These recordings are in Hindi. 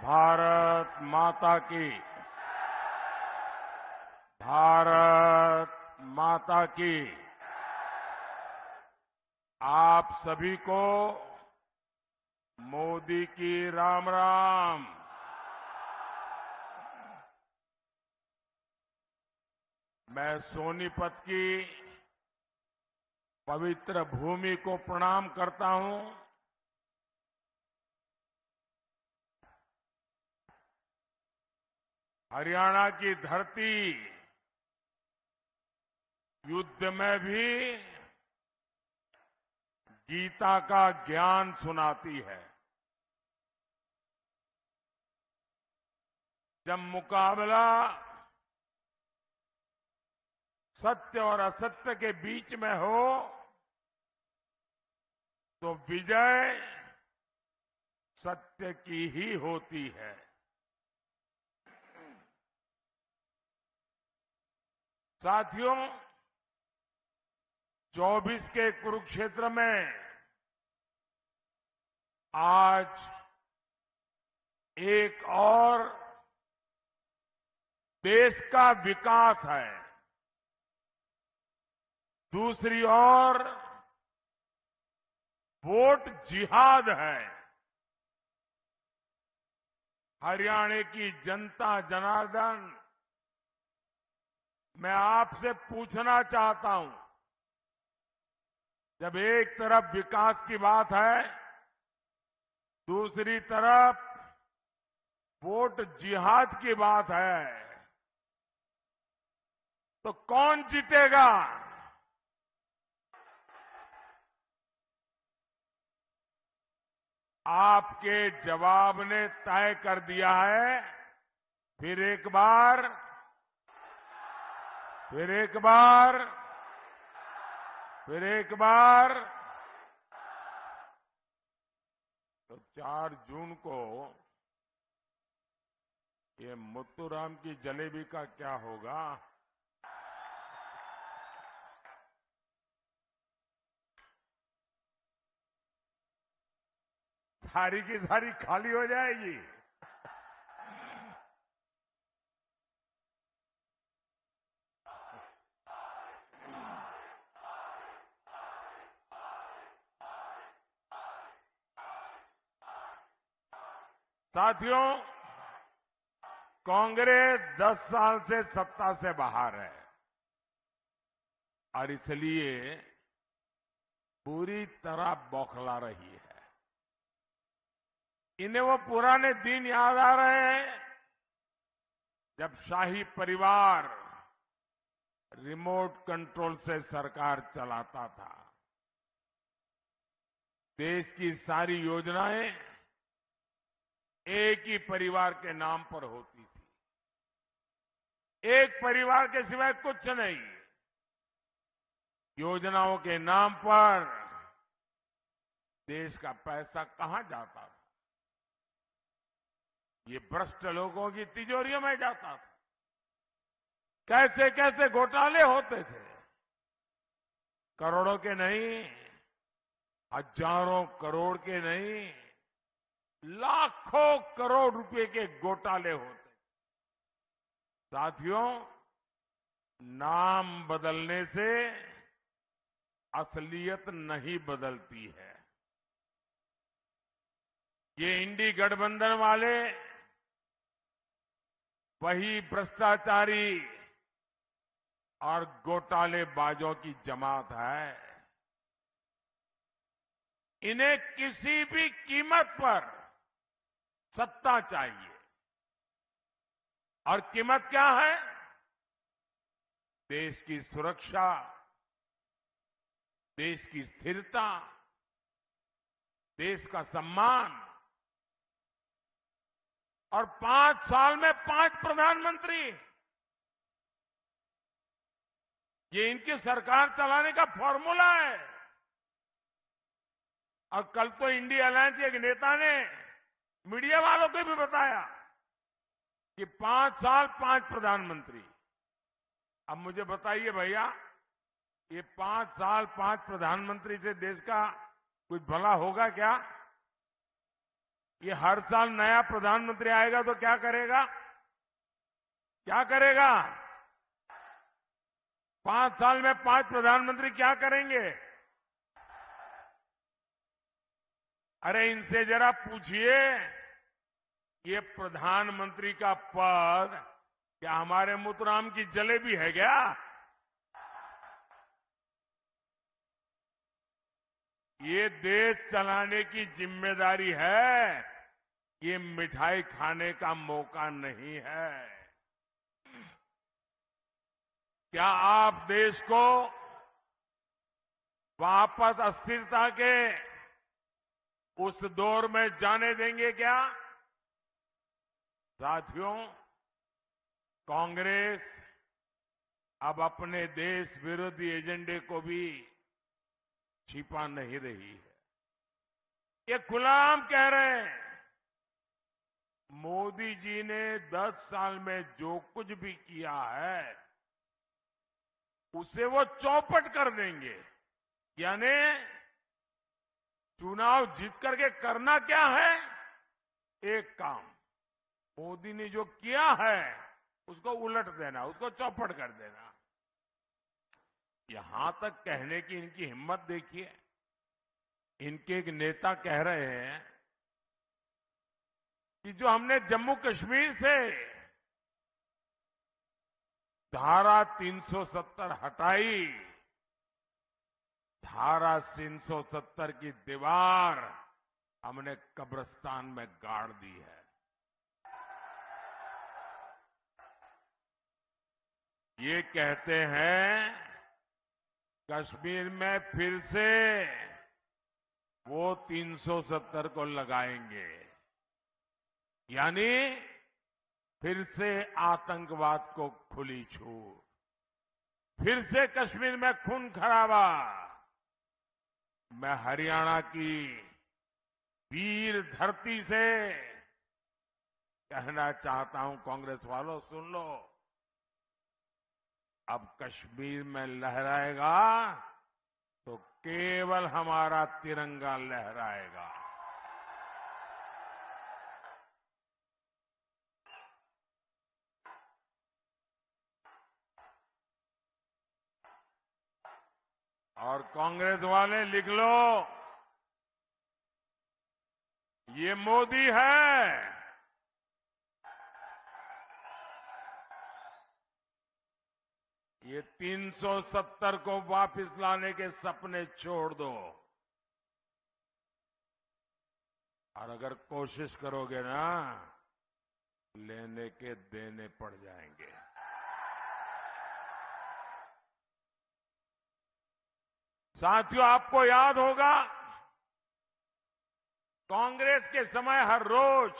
भारत माता की। भारत माता की। आप सभी को मोदी की राम राम। मैं सोनीपत की पवित्र भूमि को प्रणाम करता हूं। हरियाणा की धरती युद्ध में भी गीता का ज्ञान सुनाती है। जब मुकाबला सत्य और असत्य के बीच में हो तो विजय सत्य की ही होती है। साथियों, 24 के कुरुक्षेत्र में आज एक और देश का विकास है, दूसरी ओर वोट जिहाद है। हरियाणा की जनता जनार्दन, मैं आपसे पूछना चाहता हूं, जब एक तरफ विकास की बात है, दूसरी तरफ वोट जिहाद की बात है, तो कौन जीतेगा? आपके जवाब ने तय कर दिया है। फिर एक बार, फिर एक बार, फिर एक बार। तो 4 जून को ये मुत्तूराम की जलेबी का क्या होगा? सारी की सारी खाली हो जाएगी। साथियों, कांग्रेस 10 साल से सत्ता से बाहर है और इसलिए पूरी तरह बौखला रही है। इन्हें वो पुराने दिन याद आ रहे हैं जब शाही परिवार रिमोट कंट्रोल से सरकार चलाता था। देश की सारी योजनाएं एक ही परिवार के नाम पर होती थी। एक परिवार के सिवाय कुछ नहीं। योजनाओं के नाम पर देश का पैसा कहां जाता था? ये भ्रष्ट लोगों की तिजोरियों में जाता था। कैसे कैसे घोटाले होते थे। करोड़ों के नहीं, हजारों करोड़ के नहीं, लाखों करोड़ रुपए के घोटाले होते। साथियों, नाम बदलने से असलियत नहीं बदलती है। ये इंडी गठबंधन वाले वही भ्रष्टाचारी और घोटालेबाजों की जमात है। इन्हें किसी भी कीमत पर सत्ता चाहिए। और कीमत क्या है? देश की सुरक्षा, देश की स्थिरता, देश का सम्मान। और 5 साल में 5 प्रधानमंत्री, ये इनकी सरकार चलाने का फॉर्मूला है। और कल तो इंडिया अलायंस के एक नेता ने मीडिया वालों को भी बताया कि 5 साल 5 प्रधानमंत्री। अब मुझे बताइए भैया, ये 5 साल 5 प्रधानमंत्री से देश का कुछ भला होगा क्या? ये हर साल नया प्रधानमंत्री आएगा तो क्या करेगा? क्या करेगा? 5 साल में 5 प्रधानमंत्री क्या करेंगे? अरे इनसे जरा पूछिए, ये प्रधानमंत्री का पद क्या हमारे मुतराम की जलेबी है क्या? ये देश चलाने की जिम्मेदारी है, ये मिठाई खाने का मौका नहीं है। क्या आप देश को वापस अस्थिरता के उस दौर में जाने देंगे क्या? साथियों, कांग्रेस अब अपने देश विरोधी एजेंडे को भी छिपा नहीं रही है। ये खुलाम कह रहे हैं, मोदी जी ने 10 साल में जो कुछ भी किया है उसे वो चौपट कर देंगे। यानी चुनाव जीत करके करना क्या है? एक काम, मोदी ने जो किया है उसको उलट देना, उसको चौपट कर देना। यहां तक कहने की इनकी हिम्मत देखिए। इनके एक नेता कह रहे हैं कि जो हमने जम्मू कश्मीर से धारा 370 हटाई, धारा 370 की दीवार हमने कब्रिस्तान में गाड़ दी है। ये कहते हैं कश्मीर में फिर से वो 370 को लगाएंगे, यानी फिर से आतंकवाद को खुली छूट, फिर से कश्मीर में खून खराबा। मैं हरियाणा की वीर धरती से कहना चाहता हूं, कांग्रेस वालों सुन लो, अब कश्मीर में लहराएगा तो केवल हमारा तिरंगा लहराएगा। और कांग्रेस वाले लिख लो, ये मोदी है, ये 370 को वापस लाने के सपने छोड़ दो, और अगर कोशिश करोगे ना, लेने के देने पड़ जाएंगे। साथियों, आपको याद होगा कांग्रेस के समय हर रोज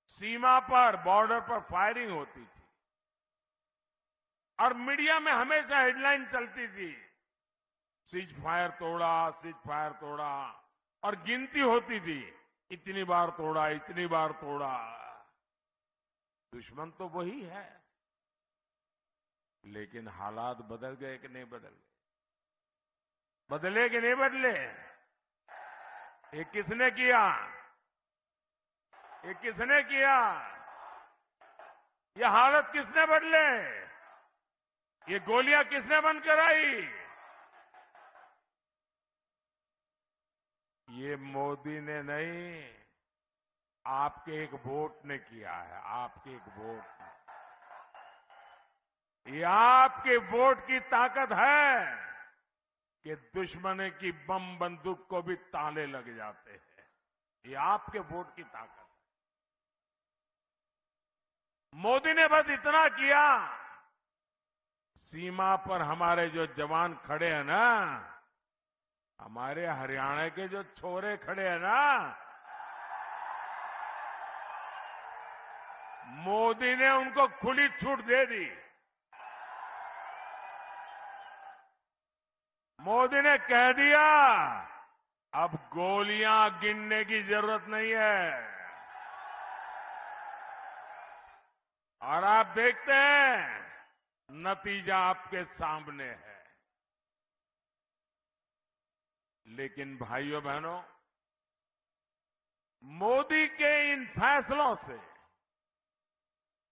सीमा पर, बॉर्डर पर फायरिंग होती थी और मीडिया में हमेशा हेडलाइन चलती थी, सीज फायर तोड़ा, सीज फायर तोड़ा, और गिनती होती थी, इतनी बार तोड़ा, इतनी बार तोड़ा। दुश्मन तो वही है, लेकिन हालात बदल गए कि नहीं बदल गए? बदले कि नहीं बदले? ये किसने किया? ये किसने किया? ये हालत किसने बदले? ये गोलियां किसने बंद कराई? ये मोदी ने नहीं, आपके एक वोट ने किया है। आपके एक वोट ने, ये आपके वोट की ताकत है कि दुश्मन की बम बंदूक को भी ताले लग जाते हैं। ये आपके वोट की ताकत है। मोदी ने बस इतना किया, सीमा पर हमारे जो जवान खड़े हैं ना, हमारे हरियाणा के जो छोरे खड़े हैं ना, मोदी ने उनको खुली छूट दे दी। मोदी ने कह दिया, अब गोलियां गिनने की जरूरत नहीं है। और आप देखते हैं, नतीजा आपके सामने है। लेकिन भाइयों बहनों, मोदी के इन फैसलों से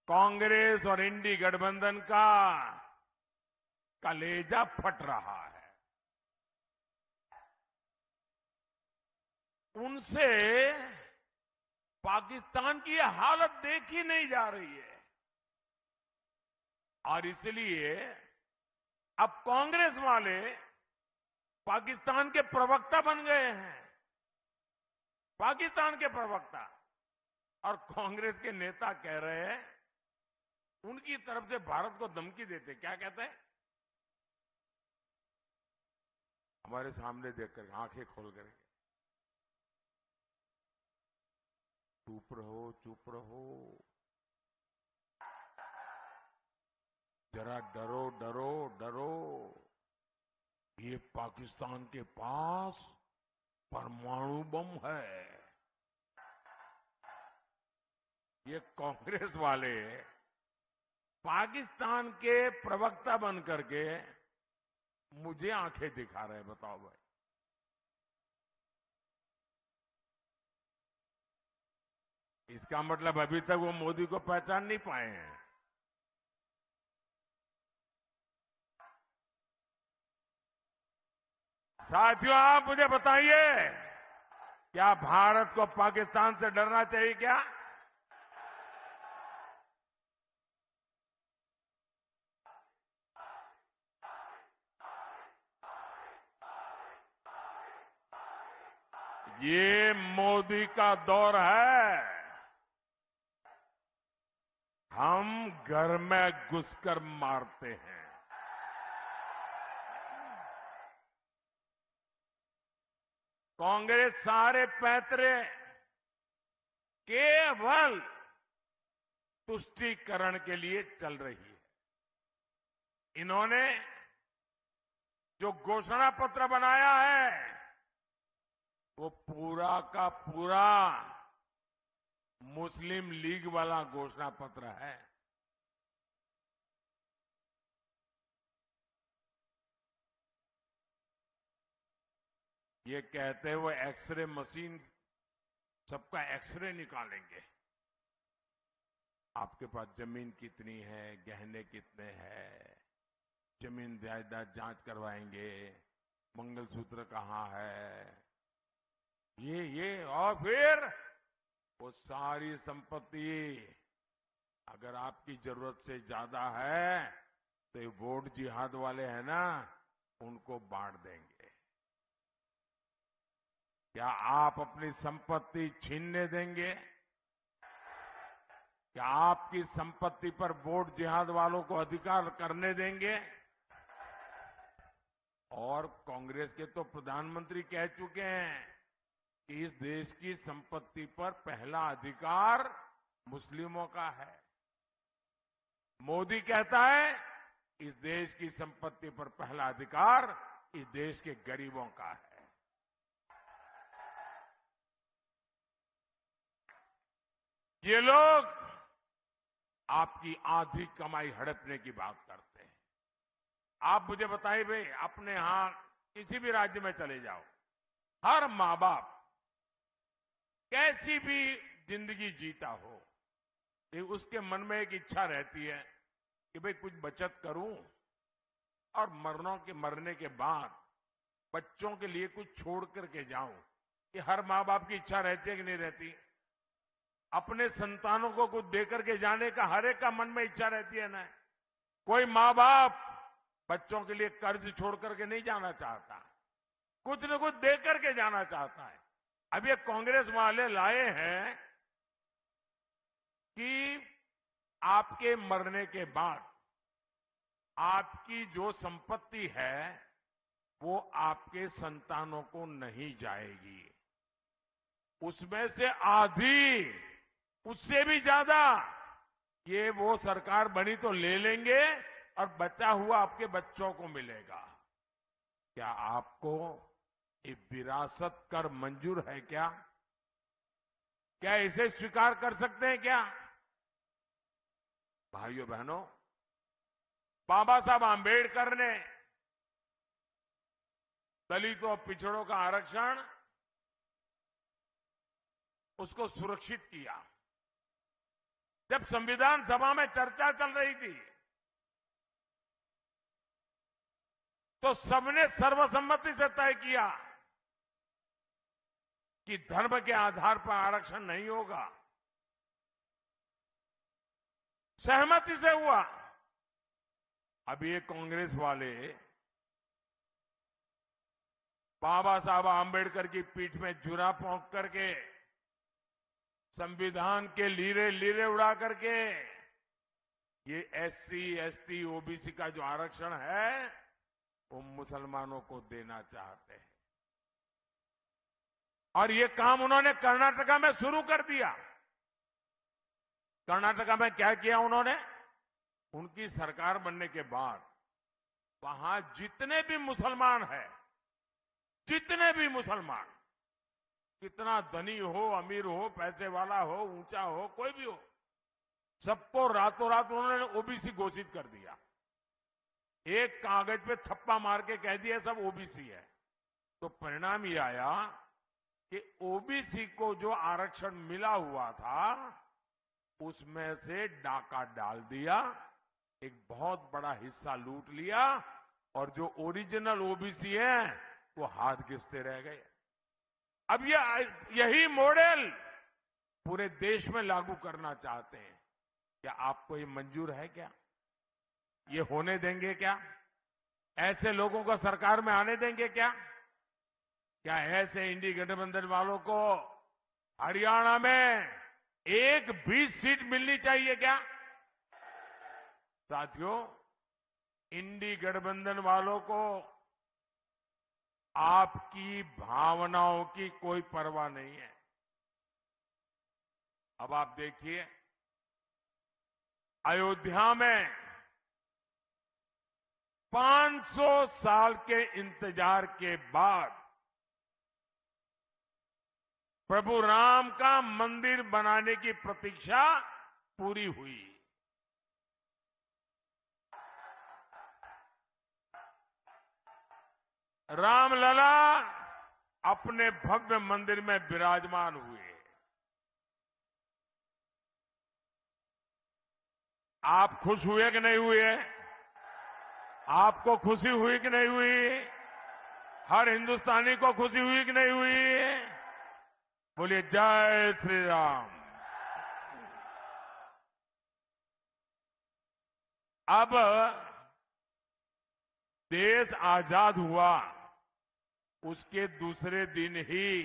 कांग्रेस और इंडी गठबंधन का कलेजा फट रहा है। उनसे पाकिस्तान की यह हालत देखी नहीं जा रही है और इसलिए अब कांग्रेस वाले पाकिस्तान के प्रवक्ता बन गए हैं। पाकिस्तान के प्रवक्ता और कांग्रेस के नेता कह रहे हैं, उनकी तरफ से भारत को धमकी देते। क्या कहते हैं? हमारे सामने देखकर आंखें खोल कर, चुप रहो, चुप रहो, जरा डरो, डरो, डरो। ये पाकिस्तान के पास परमाणु बम है। ये कांग्रेस वाले पाकिस्तान के प्रवक्ता बन करके मुझे आंखें दिखा रहे हैं। बताओ भाई, इसका मतलब अभी तक वो मोदी को पहचान नहीं पाए हैं। साथियों, आप मुझे बताइए, क्या भारत को पाकिस्तान से डरना चाहिए क्या? ये मोदी का दौर है। हम घर में घुसकर मारते हैं। कांग्रेस सारे पैतरे केवल तुष्टीकरण के लिए चल रही है। इन्होंने जो घोषणा पत्र बनाया है वो पूरा का पूरा मुस्लिम लीग वाला घोषणा पत्र है। ये कहते हैं वो एक्सरे मशीन, सबका एक्सरे निकालेंगे। आपके पास जमीन कितनी है, गहने कितने हैं, जमीन जायदाद जांच करवाएंगे, मंगलसूत्र कहाँ है, ये और फिर वो सारी संपत्ति अगर आपकी जरूरत से ज्यादा है तो ये वोट जिहाद वाले हैं ना, उनको बांट देंगे। क्या आप अपनी संपत्ति छीनने देंगे? क्या आपकी संपत्ति पर वोट जिहाद वालों को अधिकार करने देंगे? और कांग्रेस के तो प्रधानमंत्री कह चुके हैं कि इस देश की संपत्ति पर पहला अधिकार मुस्लिमों का है। मोदी कहता है इस देश की संपत्ति पर पहला अधिकार इस देश के गरीबों का है। ये लोग आपकी आधी कमाई हड़पने की बात करते हैं। आप मुझे बताइए भाई, अपने यहां किसी भी राज्य में चले जाओ, हर मां बाप कैसी भी जिंदगी जीता हो, उसके मन में एक इच्छा रहती है कि भाई कुछ बचत करूं और मरने के बाद बच्चों के लिए कुछ छोड़ करके जाऊं। ये हर मां बाप की इच्छा रहती है कि नहीं रहती? अपने संतानों को कुछ दे करके जाने का हर एक का मन में इच्छा रहती है ना। कोई मां बाप बच्चों के लिए कर्ज छोड़ करके नहीं जाना चाहता, कुछ न कुछ दे करके जाना चाहता है। अब ये कांग्रेस वाले लाए हैं कि आपके मरने के बाद आपकी जो संपत्ति है वो आपके संतानों को नहीं जाएगी, उसमें से आधी, उससे भी ज्यादा ये वो सरकार बनी तो ले लेंगे और बचा हुआ आपके बच्चों को मिलेगा। क्या आपको ये विरासत कर मंजूर है क्या? क्या इसे स्वीकार कर सकते हैं क्या? भाइयों बहनों, बाबा साहब आंबेडकर ने दलितों पिछड़ों का आरक्षण उसको सुरक्षित किया। जब संविधान सभा में चर्चा चल रही थी तो सबने सर्वसम्मति से तय किया कि धर्म के आधार पर आरक्षण नहीं होगा। सहमति से हुआ। अब ये कांग्रेस वाले बाबा साहब आंबेडकर की पीठ में जुरा पोंक करके, संविधान के लीरे लीरे उड़ा करके ये एससी, एसटी, ओबीसी का जो आरक्षण है वो मुसलमानों को देना चाहते हैं। और ये काम उन्होंने कर्नाटका में शुरू कर दिया। कर्नाटका में क्या किया उन्होंने? उनकी सरकार बनने के बाद वहां जितने भी मुसलमान हैं, जितने भी मुसलमान, कितना धनी हो, अमीर हो, पैसे वाला हो, ऊंचा हो, कोई भी हो, सबको रातों रात उन्होंने ओबीसी घोषित कर दिया। एक कागज पे थप्पा मार के कह दिया सब ओबीसी है। तो परिणाम ये आया कि ओबीसी को जो आरक्षण मिला हुआ था उसमें से डाका डाल दिया, एक बहुत बड़ा हिस्सा लूट लिया, और जो ओरिजिनल ओबीसी है वो हाथ घिसते रह गए। अब यही मॉडल पूरे देश में लागू करना चाहते हैं। क्या आपको ये मंजूर है? क्या ये होने देंगे? क्या ऐसे लोगों को सरकार में आने देंगे? क्या ऐसे इंडी गठबंधन वालों को हरियाणा में एक भी सीट मिलनी चाहिए? क्या साथियों, इंडी गठबंधन वालों को आपकी भावनाओं की कोई परवाह नहीं है। अब आप देखिए, अयोध्या में 500 साल के इंतजार के बाद प्रभु राम का मंदिर बनाने की प्रतीक्षा पूरी हुई। रामलला अपने भव्य मंदिर में विराजमान हुए। आप खुश हुए कि नहीं हुए? आपको खुशी हुई कि नहीं हुई? हर हिंदुस्तानी को खुशी हुई कि नहीं हुई? बोलिए जय श्री राम। अब देश आजाद हुआ, उसके दूसरे दिन ही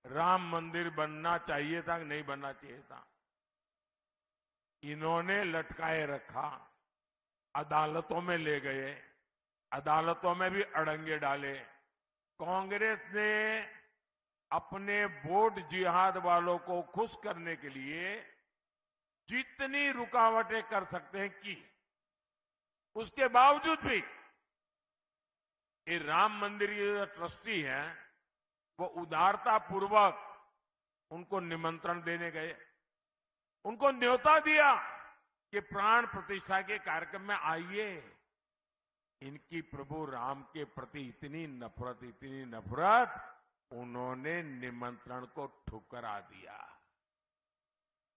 राम मंदिर बनना चाहिए था कि नहीं बनना चाहिए था? इन्होंने लटकाए रखा, अदालतों में ले गए, अदालतों में भी अड़ंगे डाले। कांग्रेस ने अपने वोट जिहाद वालों को खुश करने के लिए जितनी रुकावटें कर सकते हैं की। उसके बावजूद भी ये राम मंदिर के जो ट्रस्टी हैं वो उदारता पूर्वक उनको निमंत्रण देने गए, उनको न्योता दिया कि प्राण प्रतिष्ठा के कार्यक्रम में आइए। इनकी प्रभु राम के प्रति इतनी नफरत, उन्होंने निमंत्रण को ठुकरा दिया।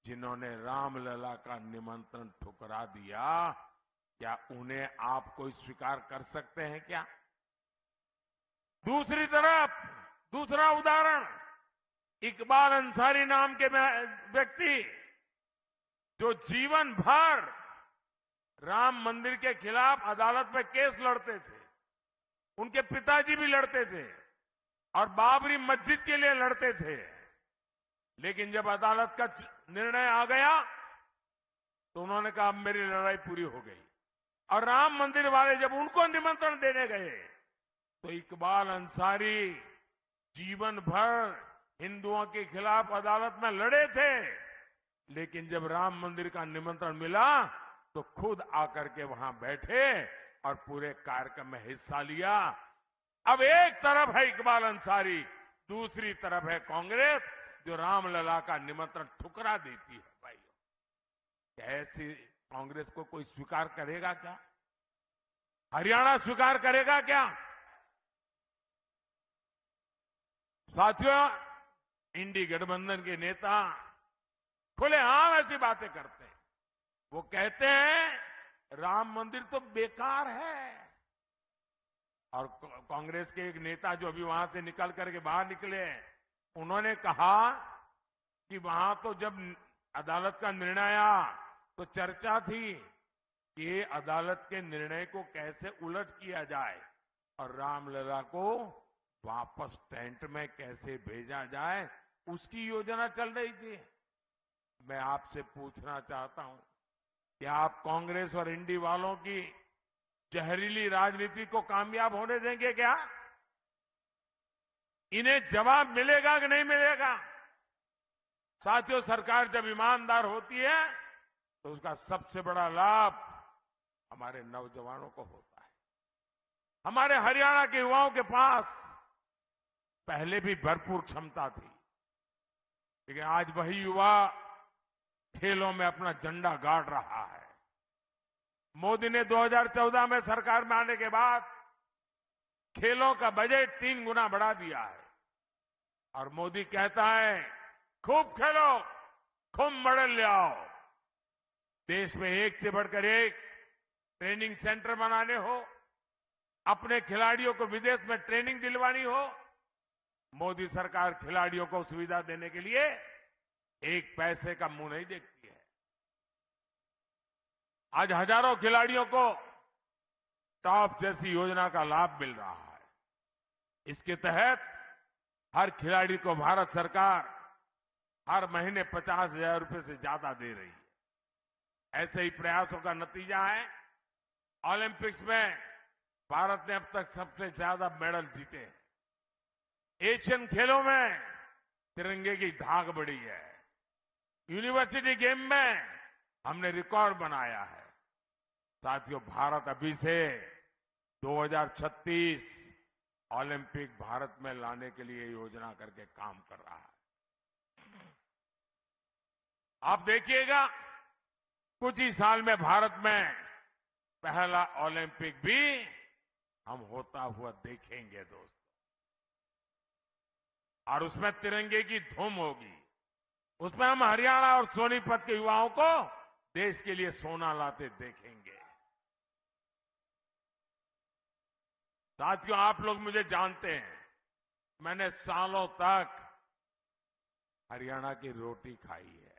जिन्होंने रामलला का निमंत्रण ठुकरा दिया, क्या उन्हें आप कोई स्वीकार कर सकते हैं? क्या दूसरी तरफ दूसरा उदाहरण, इकबाल अंसारी नाम के व्यक्ति जो जीवन भर राम मंदिर के खिलाफ अदालत में केस लड़ते थे, उनके पिताजी भी लड़ते थे और बाबरी मस्जिद के लिए लड़ते थे, लेकिन जब अदालत का निर्णय आ गया तो उन्होंने कहा अब मेरी लड़ाई पूरी हो गई। और राम मंदिर वाले जब उनको निमंत्रण देने गए तो इकबाल अंसारी जीवन भर हिंदुओं के खिलाफ अदालत में लड़े थे, लेकिन जब राम मंदिर का निमंत्रण मिला तो खुद आकर के वहां बैठे और पूरे कार्यक्रम में हिस्सा लिया। अब एक तरफ है इकबाल अंसारी, दूसरी तरफ है कांग्रेस जो रामलला का निमंत्रण ठुकरा देती है। भाइयों, क्या ऐसी कांग्रेस को कोई स्वीकार करेगा? क्या हरियाणा स्वीकार करेगा? क्या साथियों, इंडी गठबंधन के नेता खुलेआम ऐसी बातें करते हैं। वो कहते हैं राम मंदिर तो बेकार है, और कांग्रेस के एक नेता जो अभी वहां से निकल करके बाहर निकले, उन्होंने कहा कि वहां तो जब अदालत का निर्णय आया तो चर्चा थी कि ये अदालत के निर्णय को कैसे उलट किया जाए और रामलला को वापस टेंट में कैसे भेजा जाए, उसकी योजना चल रही थी। मैं आपसे पूछना चाहता हूं कि आप कांग्रेस और इंडी वालों की जहरीली राजनीति को कामयाब होने देंगे क्या? इन्हें जवाब मिलेगा कि नहीं मिलेगा? साथियों, सरकार जब ईमानदार होती है तो उसका सबसे बड़ा लाभ हमारे नौजवानों को होता है। हमारे हरियाणा के युवाओं के पास पहले भी भरपूर क्षमता थी, लेकिन आज वही युवा खेलों में अपना झंडा गाड़ रहा है। मोदी ने 2014 में सरकार में आने के बाद खेलों का बजट 3 गुना बढ़ा दिया है, और मोदी कहता है खूब खेलो, खूब मेडल ले आओ। देश में एक से बढ़कर एक ट्रेनिंग सेंटर बनाने हो, अपने खिलाड़ियों को विदेश में ट्रेनिंग दिलवानी हो, मोदी सरकार खिलाड़ियों को सुविधा देने के लिए एक पैसे का मुंह नहीं देखती है। आज हजारों खिलाड़ियों को टॉप जैसी योजना का लाभ मिल रहा है। इसके तहत हर खिलाड़ी को भारत सरकार हर महीने 50,000 रुपए से ज्यादा दे रही है। ऐसे ही प्रयासों का नतीजा है ओलंपिक्स में भारत ने अब तक सबसे ज्यादा मेडल जीते हैं। एशियन खेलों में तिरंगे की धाक बढ़ी है। यूनिवर्सिटी गेम में हमने रिकॉर्ड बनाया है। साथियों, भारत अभी से 2036 ओलंपिक भारत में लाने के लिए योजना करके काम कर रहा है। आप देखिएगा कुछ ही साल में भारत में पहला ओलंपिक भी हम होता हुआ देखेंगे दोस्तों, और उसमें तिरंगे की धूम होगी। उसमें हम हरियाणा और सोनीपत के युवाओं को देश के लिए सोना लाते देखेंगे। साथियों, आप लोग मुझे जानते हैं, मैंने सालों तक हरियाणा की रोटी खाई है।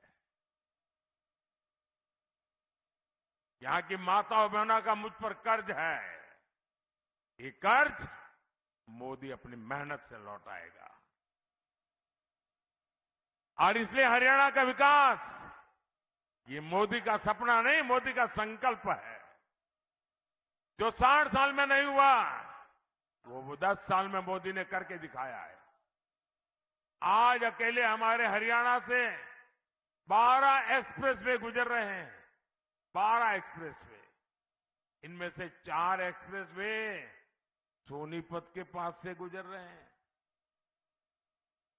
यहां की माताओं बहनों का मुझ पर कर्ज है। ये कर्ज मोदी अपनी मेहनत से लौटाएगा, और इसलिए हरियाणा का विकास ये मोदी का सपना नहीं, मोदी का संकल्प है। जो 60 साल में नहीं हुआ वो 10 साल में मोदी ने करके दिखाया है। आज अकेले हमारे हरियाणा से 12 एक्सप्रेसवे गुजर रहे हैं। 12 एक्सप्रेसवे, इनमें से 4 एक्सप्रेसवे सोनीपत के पास से गुजर रहे हैं।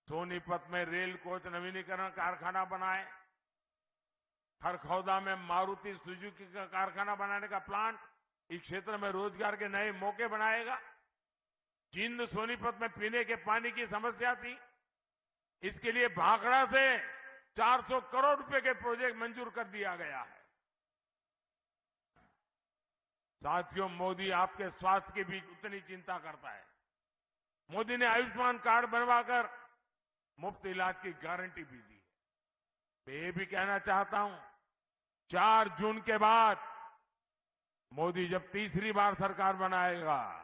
सोनीपत में रेल कोच नवीनीकरण कारखाना बनाए, खरखौदा में मारुति सुजुकी का कारखाना बनाने का प्लांट इस क्षेत्र में रोजगार के नए मौके बनाएगा। जिंद सोनीपत में पीने के पानी की समस्या थी, इसके लिए भाखड़ा से 400 करोड़ रुपए के प्रोजेक्ट मंजूर कर दिया गया है। साथियों, मोदी आपके स्वास्थ्य की भी उतनी चिंता करता है। मोदी ने आयुष्मान कार्ड बनवाकर मुफ्त इलाज की गारंटी भी दी है। मैं ये भी कहना चाहता हूं, 4 जून के बाद मोदी जब तीसरी बार सरकार बनाएगा,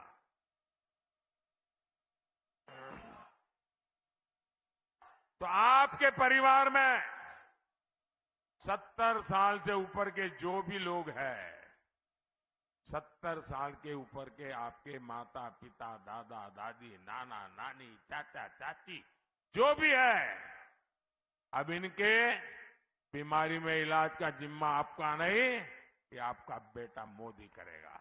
तो आपके परिवार में 70 साल से ऊपर के जो भी लोग हैं, 70 साल के ऊपर के आपके माता पिता, दादा दादी, नाना नानी, चाचा चाची जो भी है, अब इनके बीमारी में इलाज का जिम्मा आपका नहीं, ये आपका बेटा मोदी करेगा।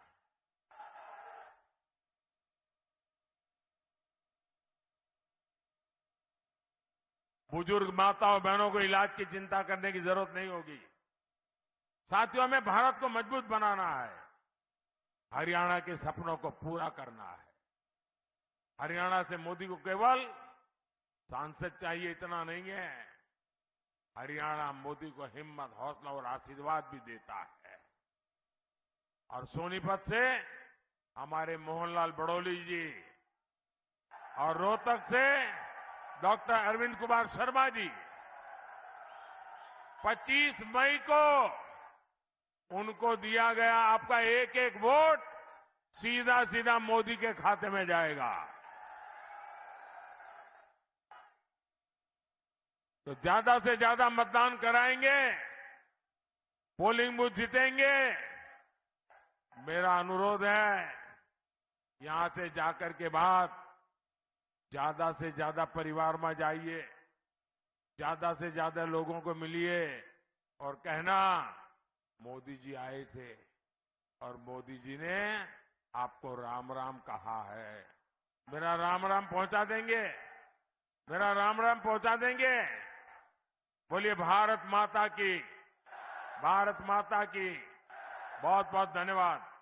बुजुर्ग माताओं बहनों को इलाज की चिंता करने की जरूरत नहीं होगी। साथियों, हमें भारत को मजबूत बनाना है, हरियाणा के सपनों को पूरा करना है। हरियाणा से मोदी को केवल सांसद चाहिए इतना नहीं है, हरियाणा मोदी को हिम्मत, हौसला और आशीर्वाद भी देता है। और सोनीपत से हमारे मोहनलाल बड़ौली जी और रोहतक से डॉक्टर अरविंद कुमार शर्मा जी 25 मई को उनको दिया गया आपका एक एक वोट सीधा सीधा मोदी के खाते में जाएगा। तो ज्यादा से ज्यादा मतदान कराएंगे, पोलिंग बूथ जीतेंगे। मेरा अनुरोध है, यहां से जाकर के बाद ज्यादा से ज्यादा परिवार में जाइए, ज्यादा से ज्यादा लोगों को मिलिए और कहना मोदी जी आए थे और मोदी जी ने आपको राम राम कहा है। मेरा राम राम पहुंचा देंगे, मेरा राम राम पहुंचा देंगे। बोलिए भारत माता की, भारत माता की। बहुत बहुत धन्यवाद।